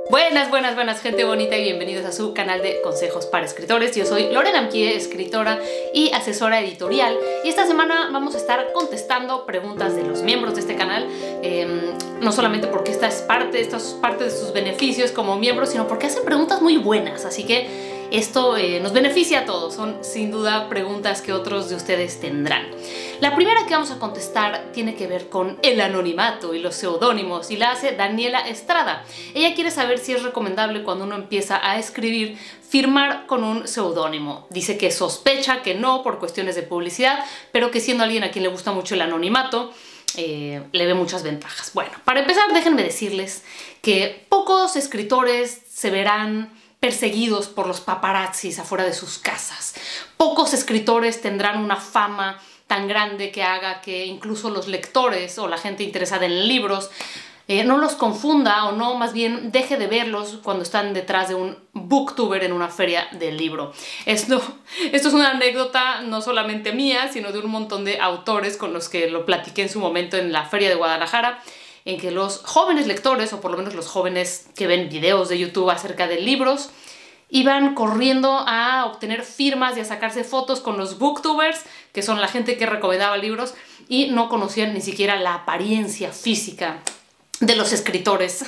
Buenas, buenas, buenas, gente bonita, y bienvenidos a su canal de consejos para escritores. Yo soy Lorena Amquie, escritora y asesora editorial, y esta semana vamos a estar contestando preguntas de los miembros de este canal, no solamente porque esto es parte de sus beneficios como miembros, sino porque hacen preguntas muy buenas, así que esto nos beneficia a todos. Son sin duda preguntas que otros de ustedes tendrán. La primera que vamos a contestar tiene que ver con el anonimato y los seudónimos, y la hace Daniela Estrada. Ella quiere saber si es recomendable, cuando uno empieza a escribir, firmar con un seudónimo. Dice que sospecha que no por cuestiones de publicidad, pero que siendo alguien a quien le gusta mucho el anonimato, le ve muchas ventajas. Bueno, para empezar, déjenme decirles que pocos escritores se verán perseguidos por los paparazzis afuera de sus casas. Pocos escritores tendrán una fama tan grande que haga que incluso los lectores o la gente interesada en libros no los confunda, o no, más bien deje de verlos cuando están detrás de un booktuber en una feria del libro. Esto es una anécdota no solamente mía, sino de un montón de autores con los que lo platiqué en su momento en la feria de Guadalajara, en que los jóvenes lectores, o por lo menos los jóvenes que ven videos de YouTube acerca de libros, iban corriendo a obtener firmas y a sacarse fotos con los booktubers, que son la gente que recomendaba libros, y no conocían ni siquiera la apariencia física de los escritores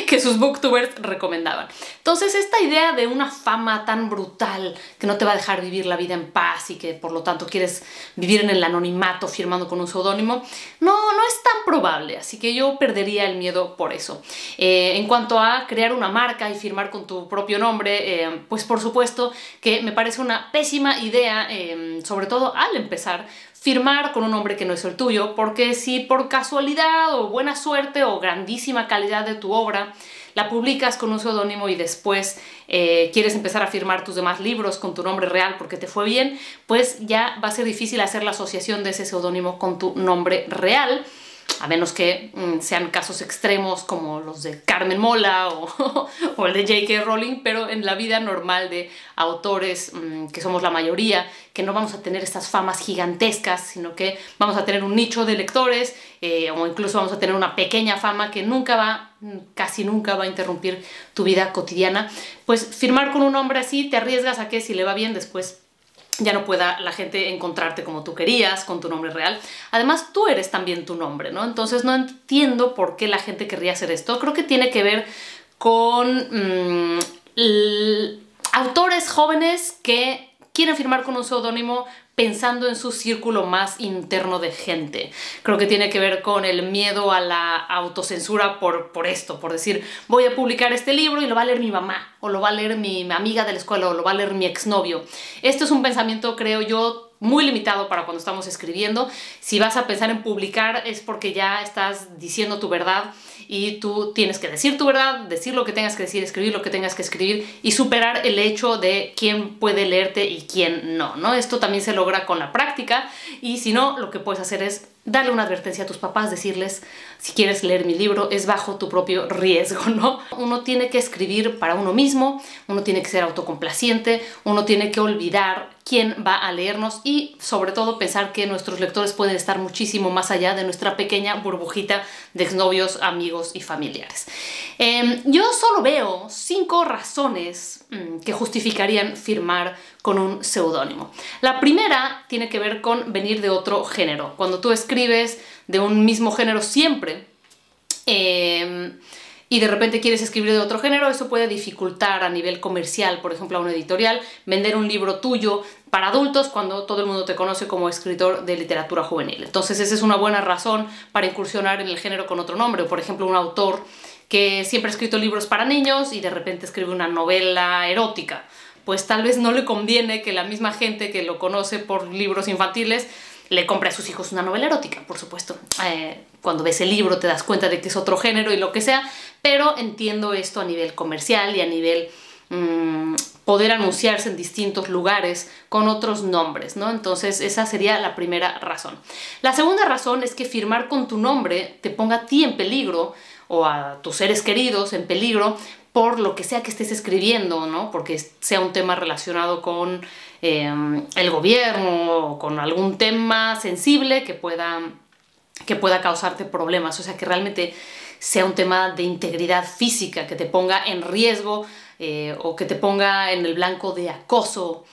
que sus booktubers recomendaban. Entonces, esta idea de una fama tan brutal que no te va a dejar vivir la vida en paz y que por lo tanto quieres vivir en el anonimato firmando con un seudónimo, no es tan probable, así que yo perdería el miedo por eso. En cuanto a crear una marca y firmar con tu propio nombre, pues por supuesto que me parece una pésima idea, sobre todo al empezar, firmar con un nombre que no es el tuyo, porque si por casualidad o buena suerte o grandísima calidad de tu obra la publicas con un seudónimo y después quieres empezar a firmar tus demás libros con tu nombre real porque te fue bien, pues ya va a ser difícil hacer la asociación de ese seudónimo con tu nombre real, a menos que sean casos extremos como los de Carmen Mola o el de J.K. Rowling, pero en la vida normal de autores, que somos la mayoría, que no vamos a tener estas famas gigantescas, sino que vamos a tener un nicho de lectores, o incluso vamos a tener una pequeña fama que casi nunca va a interrumpir tu vida cotidiana, pues firmar con un nombre así te arriesgas a que, si le va bien, después ya no pueda la gente encontrarte como tú querías, con tu nombre real. Además, tú eres también tu nombre, ¿no? Entonces no entiendo por qué la gente querría hacer esto. Creo que tiene que ver con autores jóvenes que quieren firmar con un seudónimo pensando en su círculo más interno de gente. Creo que tiene que ver con el miedo a la autocensura por esto, por decir, voy a publicar este libro y lo va a leer mi mamá, o lo va a leer mi amiga de la escuela, o lo va a leer mi exnovio. Esto es un pensamiento, creo yo, muy limitado para cuando estamos escribiendo. Si vas a pensar en publicar es porque ya estás diciendo tu verdad, y tú tienes que decir tu verdad, decir lo que tengas que decir, escribir lo que tengas que escribir, y superar el hecho de quién puede leerte y quién no, ¿no? Esto también se logra con la práctica, y si no, lo que puedes hacer es darle una advertencia a tus papás, decirles, si quieres leer mi libro es bajo tu propio riesgo, ¿no? Uno tiene que escribir para uno mismo, uno tiene que ser autocomplaciente, uno tiene que olvidar quién va a leernos, y sobre todo pensar que nuestros lectores pueden estar muchísimo más allá de nuestra pequeña burbujita de exnovios, amigos y familiares. Yo solo veo 5 razones que justificarían firmar con un seudónimo. La primera tiene que ver con venir de otro género. Cuando tú escribes de un mismo género siempre, y de repente quieres escribir de otro género, eso puede dificultar a nivel comercial, por ejemplo, a una editorial, vender un libro tuyo para adultos cuando todo el mundo te conoce como escritor de literatura juvenil. Entonces esa es una buena razón para incursionar en el género con otro nombre. Por ejemplo, un autor que siempre ha escrito libros para niños y de repente escribe una novela erótica, pues tal vez no le conviene que la misma gente que lo conoce por libros infantiles le compre a sus hijos una novela erótica, por supuesto. Cuando ves el libro te das cuenta de que es otro género y lo que sea, pero entiendo esto a nivel comercial y a nivel poder anunciarse en distintos lugares con otros nombres, ¿no? Entonces esa sería la primera razón. La segunda razón es que firmar con tu nombre te ponga a ti en peligro, o a tus seres queridos en peligro, por lo que sea que estés escribiendo, ¿no? Porque sea un tema relacionado con el gobierno o con algún tema sensible que pueda causarte problemas. O sea, que realmente sea un tema de integridad física, que te ponga en riesgo o que te ponga en el blanco de acoso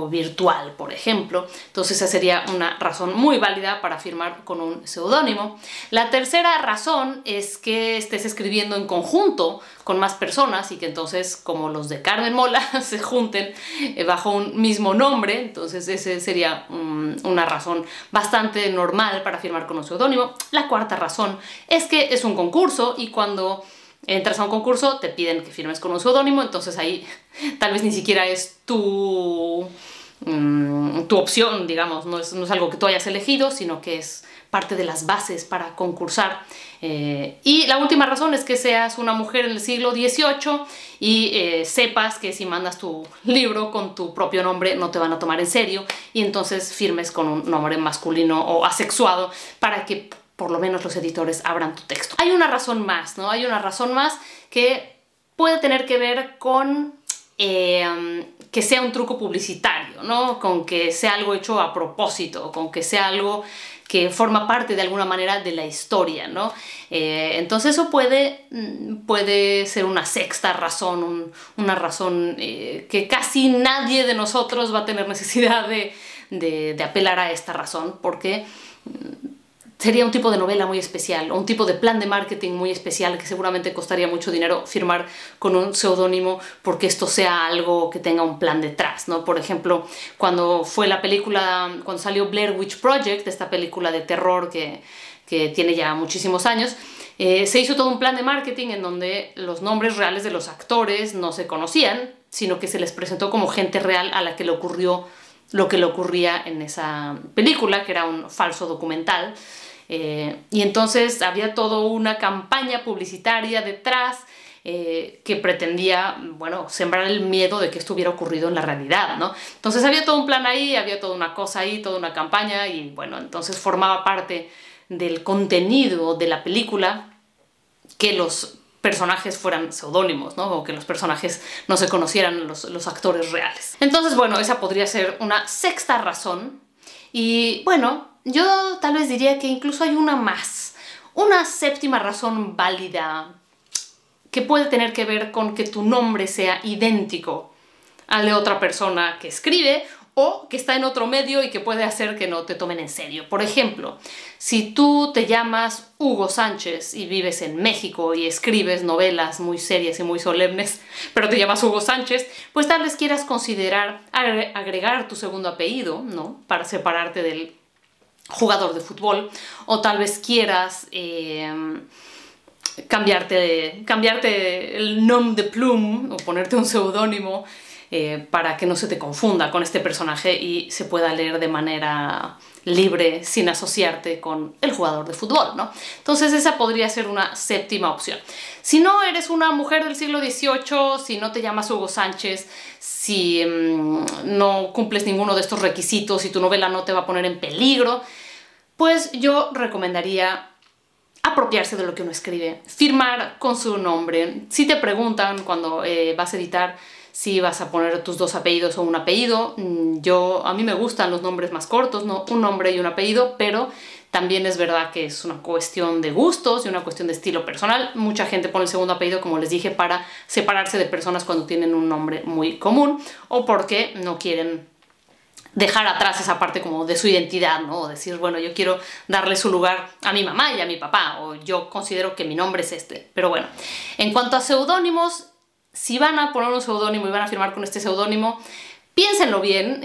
virtual, por ejemplo. Entonces esa sería una razón muy válida para firmar con un seudónimo. La tercera razón es que estés escribiendo en conjunto con más personas y que entonces, como los de Carmen Mola, se junten bajo un mismo nombre. Entonces esa sería una razón bastante normal para firmar con un seudónimo. La cuarta razón es que es un concurso y cuando entras a un concurso, te piden que firmes con un seudónimo, entonces ahí tal vez ni siquiera es tu opción, digamos, no es algo que tú hayas elegido, sino que es parte de las bases para concursar. Y la última razón es que seas una mujer en el siglo XVIII y sepas que si mandas tu libro con tu propio nombre no te van a tomar en serio y entonces firmes con un nombre masculino o asexuado para que por lo menos los editores abran tu texto. Hay una razón más, ¿no? Hay una razón más que puede tener que ver con que sea un truco publicitario, ¿no? Con que sea algo hecho a propósito, con que sea algo que forma parte de alguna manera de la historia, ¿no? Entonces eso puede ser una sexta razón, una razón que casi nadie de nosotros va a tener necesidad de apelar a esta razón, porque sería un tipo de novela muy especial o un tipo de plan de marketing muy especial que seguramente costaría mucho dinero firmar con un seudónimo porque esto sea algo que tenga un plan detrás, ¿no? Por ejemplo, cuando salió Blair Witch Project, esta película de terror que tiene ya muchísimos años, se hizo todo un plan de marketing en donde los nombres reales de los actores no se conocían, sino que se les presentó como gente real a la que le ocurrió lo que le ocurría en esa película, que era un falso documental. Y entonces había toda una campaña publicitaria detrás que pretendía, bueno, sembrar el miedo de que esto hubiera ocurrido en la realidad, ¿no? Entonces había todo un plan ahí, había toda una cosa ahí, toda una campaña y, bueno, entonces formaba parte del contenido de la película que los personajes fueran seudónimos, ¿no? O que los personajes no se conocieran, los actores reales. Entonces, bueno, esa podría ser una sexta razón. Y, bueno, yo tal vez diría que incluso hay una más. Una séptima razón válida que puede tener que ver con que tu nombre sea idéntico al de otra persona que escribe o que está en otro medio y que puede hacer que no te tomen en serio. Por ejemplo, si tú te llamas Hugo Sánchez y vives en México y escribes novelas muy serias y muy solemnes, pero te llamas Hugo Sánchez, pues tal vez quieras considerar agregar tu segundo apellido, ¿no? Para separarte del jugador de fútbol, o tal vez quieras cambiarte el nom de plume o ponerte un seudónimo para que no se te confunda con este personaje y se pueda leer de manera libre sin asociarte con el jugador de fútbol, ¿no? Entonces esa podría ser una séptima opción. Si no eres una mujer del siglo XVIII, si no te llamas Hugo Sánchez, si no cumples ninguno de estos requisitos, si tu novela no te va a poner en peligro, pues yo recomendaría apropiarse de lo que uno escribe, firmar con su nombre. Si te preguntan cuando vas a editar si vas a poner tus dos apellidos o un apellido, a mí me gustan los nombres más cortos, ¿no? Un nombre y un apellido, pero también es verdad que es una cuestión de gustos y una cuestión de estilo personal. Mucha gente pone el segundo apellido, como les dije, para separarse de personas cuando tienen un nombre muy común o porque no quieren dejar atrás esa parte como de su identidad, ¿no? O decir, bueno, yo quiero darle su lugar a mi mamá y a mi papá, o yo considero que mi nombre es este. Pero bueno, en cuanto a seudónimos, si van a poner un seudónimo y van a firmar con este seudónimo, piénsenlo bien,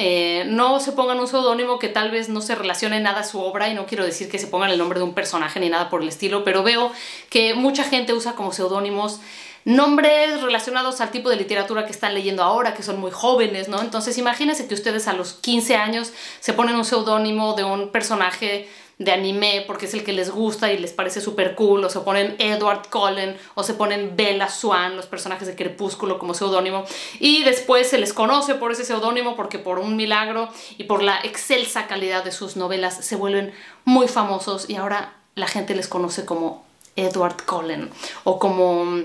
no se pongan un seudónimo que tal vez no se relacione nada a su obra, y no quiero decir que se pongan el nombre de un personaje ni nada por el estilo, pero veo que mucha gente usa como seudónimos nombres relacionados al tipo de literatura que están leyendo ahora, que son muy jóvenes, ¿no? Entonces imagínense que ustedes a los 15 años se ponen un seudónimo de un personaje de anime porque es el que les gusta y les parece súper cool, o se ponen Edward Cullen o se ponen Bella Swan, los personajes de Crepúsculo, como seudónimo, y después se les conoce por ese seudónimo porque por un milagro y por la excelsa calidad de sus novelas se vuelven muy famosos y ahora la gente les conoce como Edward Cullen o como,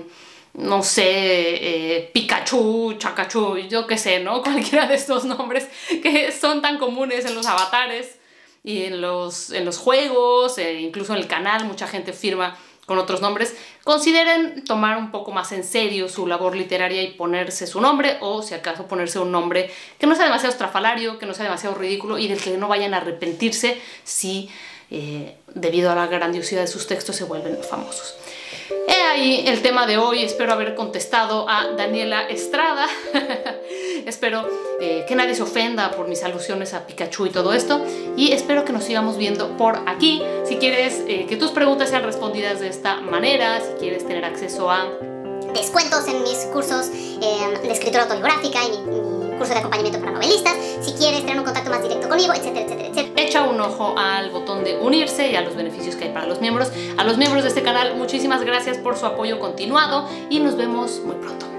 no sé, Pikachu, Chakachu, yo qué sé, ¿no? Cualquiera de estos nombres que son tan comunes en los avatares y en los juegos, incluso en el canal mucha gente firma con otros nombres, consideren tomar un poco más en serio su labor literaria y ponerse su nombre, o si acaso ponerse un nombre que no sea demasiado estrafalario, que no sea demasiado ridículo y del que no vayan a arrepentirse si debido a la grandiosidad de sus textos se vuelven famosos. He ahí el tema de hoy. Espero haber contestado a Daniela Estrada. Espero que nadie se ofenda por mis alusiones a Pikachu y todo esto, y espero que nos sigamos viendo por aquí. Si quieres que tus preguntas sean respondidas de esta manera, si quieres tener acceso a descuentos en mis cursos de escritura autobiográfica y mi curso de acompañamiento para novelistas, si quieres tener un contacto más directo conmigo, etcétera, etcétera, etcétera. Echa un ojo al botón de unirse y a los beneficios que hay para los miembros. A los miembros de este canal, muchísimas gracias por su apoyo continuado y nos vemos muy pronto.